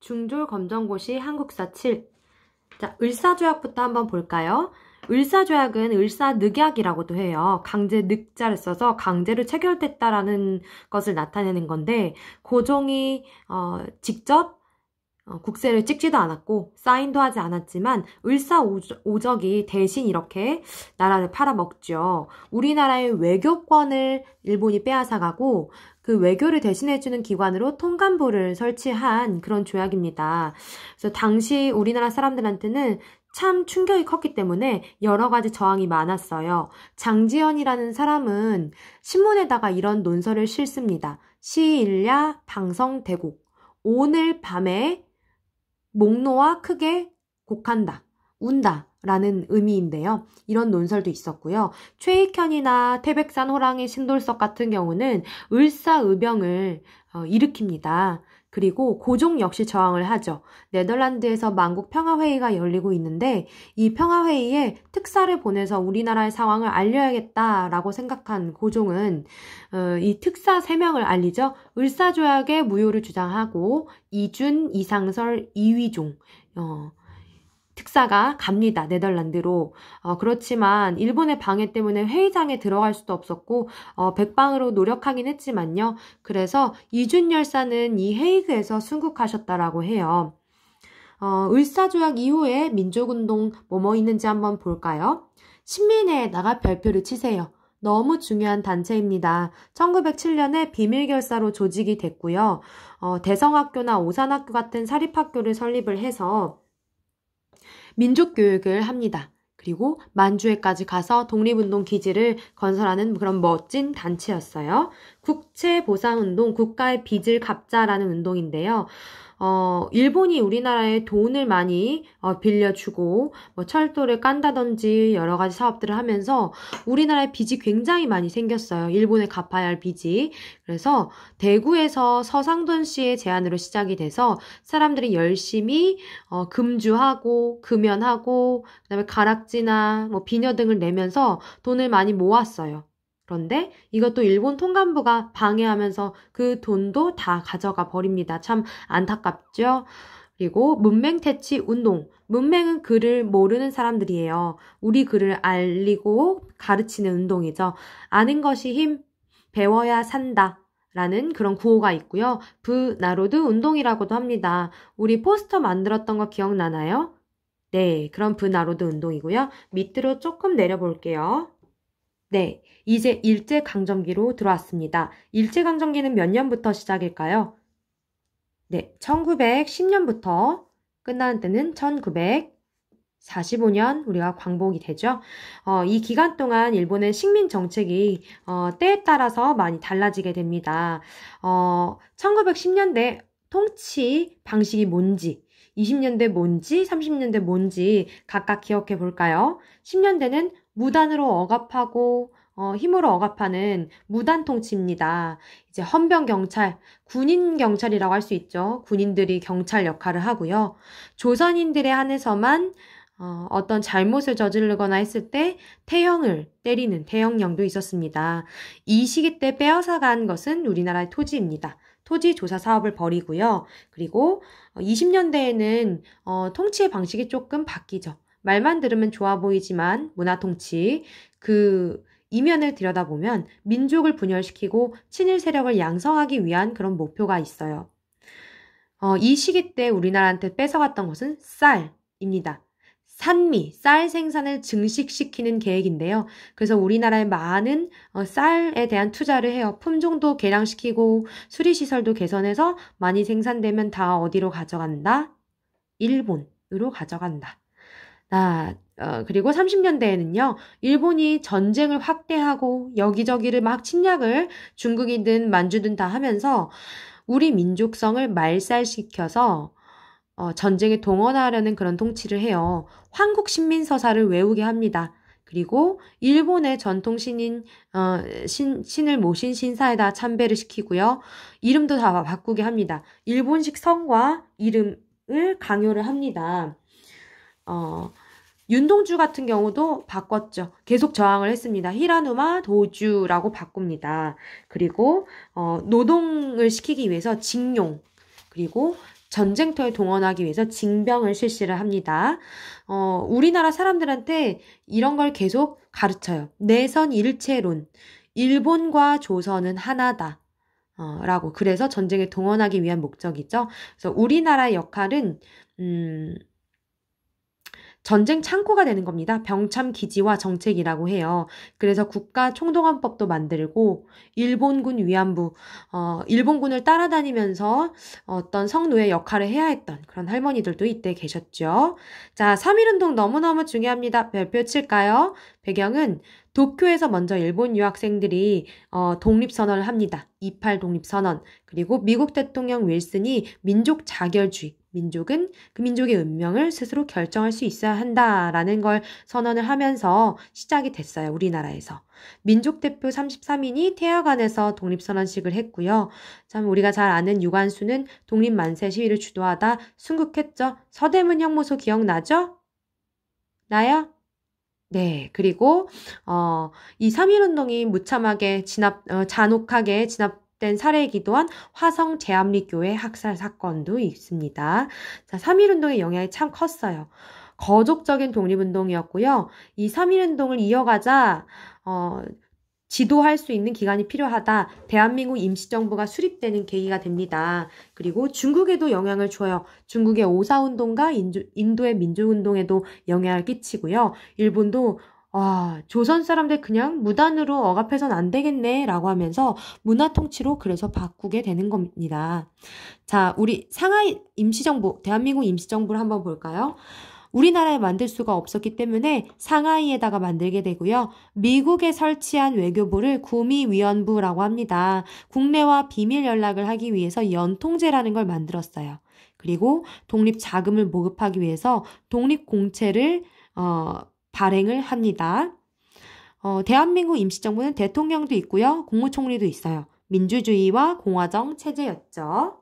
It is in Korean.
중졸검정고시 한국사 7. 자, 을사조약부터 한번 볼까요? 을사조약은 을사늑약이라고도 해요. 강제 늑자를 써서 강제로 체결됐다라는 것을 나타내는 건데, 고종이 직접 국세를 찍지도 않았고 사인도 하지 않았지만 을사오적이 대신 이렇게 나라를 팔아먹죠. 우리나라의 외교권을 일본이 빼앗아가고 그 외교를 대신해주는 기관으로 통감부를 설치한 그런 조약입니다. 그래서 당시 우리나라 사람들한테는 참 충격이 컸기 때문에 여러 가지 저항이 많았어요. 장지연이라는 사람은 신문에다가 이런 논설을 실습니다. 시일야 방성대국. 오늘 밤에 목놓아 크게 곡한다, 운다 라는 의미인데요. 이런 논설도 있었고요. 최익현이나 태백산 호랑이 신돌석 같은 경우는 을사의병을 일으킵니다. 그리고 고종 역시 저항을 하죠. 네덜란드에서 만국 평화회의가 열리고 있는데 이 평화회의에 특사를 보내서 우리나라의 상황을 알려야겠다라고 생각한 고종은 이 특사 3명을 알리죠. 을사조약의 무효를 주장하고 이준, 이상설, 이위종 특사가 갑니다. 네덜란드로. 그렇지만 일본의 방해 때문에 회의장에 들어갈 수도 없었고 백방으로 노력하긴 했지만요. 그래서 이준 열사는 이 헤이그에서 순국하셨다라고 해요. 을사조약 이후에 민족운동 뭐뭐 있는지 한번 볼까요? 신민회에다가 별표를 치세요. 너무 중요한 단체입니다. 1907년에 비밀결사로 조직이 됐고요. 대성학교나 오산학교 같은 사립학교를 설립을 해서 민족교육을 합니다. 그리고 만주에까지 가서 독립운동 기지를 건설하는 그런 멋진 단체였어요. 국채보상운동, 국가의 빚을 갚자라는 운동인데요. 일본이 우리나라에 돈을 많이 빌려주고 철도를 깐다든지 여러 가지 사업들을 하면서 우리나라에 빚이 굉장히 많이 생겼어요. 일본에 갚아야 할 빚이. 그래서 대구에서 서상돈 씨의 제안으로 시작이 돼서 사람들이 열심히 금주하고 금연하고 그다음에 가락지나 비녀 등을 내면서 돈을 많이 모았어요. 그런데 이것도 일본 통감부가 방해하면서 그 돈도 다 가져가 버립니다. 참 안타깝죠? 그리고 문맹퇴치 운동. 문맹은 글을 모르는 사람들이에요. 우리 글을 알리고 가르치는 운동이죠. 아는 것이 힘, 배워야 산다. 라는 그런 구호가 있고요. 부나로드 운동이라고도 합니다. 우리 포스터 만들었던 거 기억나나요? 네, 그런 부나로드 운동이고요. 밑으로 조금 내려볼게요. 네, 이제 일제강점기로 들어왔습니다. 일제강점기는 몇 년부터 시작일까요? 네, 1910년부터 끝나는 때는 1945년 우리가 광복이 되죠. 이 기간 동안 일본의 식민 정책이 때에 따라서 많이 달라지게 됩니다. 1910년대 통치 방식이 뭔지, 20년대 뭔지, 30년대 뭔지 각각 기억해 볼까요? 10년대는 무단으로 억압하고 힘으로 억압하는 무단 통치입니다. 이제 헌병 경찰, 군인 경찰이라고 할 수 있죠. 군인들이 경찰 역할을 하고요. 조선인들에 한해서만 어떤 잘못을 저지르거나 했을 때 태형을 때리는 태형령도 있었습니다. 이 시기 때 빼앗아간 것은 우리나라의 토지입니다. 토지 조사 사업을 벌이고요. 그리고 20년대에는 통치의 방식이 조금 바뀌죠. 말만 들으면 좋아 보이지만 문화 통치, 그 이면을 들여다보면 민족을 분열시키고 친일 세력을 양성하기 위한 그런 목표가 있어요. 이 시기 때 우리나라한테 뺏어갔던 것은 쌀입니다. 산미, 쌀 생산을 증식시키는 계획인데요. 그래서 우리나라에 많은 쌀에 대한 투자를 해요. 품종도 개량시키고 수리시설도 개선해서 많이 생산되면 다 어디로 가져간다? 일본으로 가져간다. 그리고 30년대에는요, 일본이 전쟁을 확대하고 여기저기를 막 침략을 중국이든 만주든 다 하면서 우리 민족성을 말살시켜서 전쟁에 동원하려는 그런 통치를 해요. 황국신민서사를 외우게 합니다. 그리고 일본의 전통 신을 모신 신사에다 참배를 시키고요. 이름도 다 바꾸게 합니다. 일본식 성과 이름을 강요를 합니다. 윤동주 같은 경우도 바꿨죠. 계속 저항을 했습니다. 히라누마 도주라고 바꿉니다. 그리고 노동을 시키기 위해서 징용, 그리고 전쟁터에 동원하기 위해서 징병을 실시를 합니다. 우리나라 사람들한테 이런 걸 계속 가르쳐요. 내선 일체론. 일본과 조선은 하나다. 라고. 그래서 전쟁에 동원하기 위한 목적이죠. 그래서 우리나라의 역할은, 전쟁 창고가 되는 겁니다. 병참 기지와 정책이라고 해요. 그래서 국가 총동원법도 만들고 일본군 위안부, 일본군을 따라다니면서 어떤 성노예 역할을 해야 했던 그런 할머니들도 이때 계셨죠. 자, 3.1운동 너무너무 중요합니다. 별표 칠까요? 배경은 도쿄에서 먼저 일본 유학생들이 독립선언을 합니다. 28 독립선언. 그리고 미국 대통령 윌슨이 민족 자결주의, 민족은 그 민족의 운명을 스스로 결정할 수 있어야 한다라는 걸 선언을 하면서 시작이 됐어요. 우리나라에서. 민족대표 33인이 태화관에서 독립선언식을 했고요. 참 우리가 잘 아는 유관수는 독립만세 시위를 주도하다 순국했죠. 서대문 형무소 기억나죠? 나요? 네, 그리고 이 3.1운동이 무참하게 잔혹하게 진압된 사례이기도 한 화성 제암리교회 학살 사건도 있습니다. 자, 3.1운동의 영향이 참 컸어요. 거족적인 독립운동이었고요. 이 3.1운동을 이어가자 지도할 수 있는 기관이 필요하다. 대한민국 임시정부가 수립되는 계기가 됩니다. 그리고 중국에도 영향을 줘요. 중국의 오사운동과 인도의 민족운동에도 영향을 끼치고요. 일본도 조선 사람들 그냥 무단으로 억압해선 안 되겠네 라고 하면서 문화통치로 그래서 바꾸게 되는 겁니다. 자, 우리 상하이 임시정부, 대한민국 임시정부를 한번 볼까요? 우리나라에 만들 수가 없었기 때문에 상하이에다가 만들게 되고요. 미국에 설치한 외교부를 구미위원부라고 합니다. 국내와 비밀 연락을 하기 위해서 연통제라는 걸 만들었어요. 그리고 독립자금을 모금하기 위해서 독립공채를 발행을 합니다. 대한민국 임시정부는 대통령도 있고요. 국무총리도 있어요. 민주주의와 공화정 체제였죠.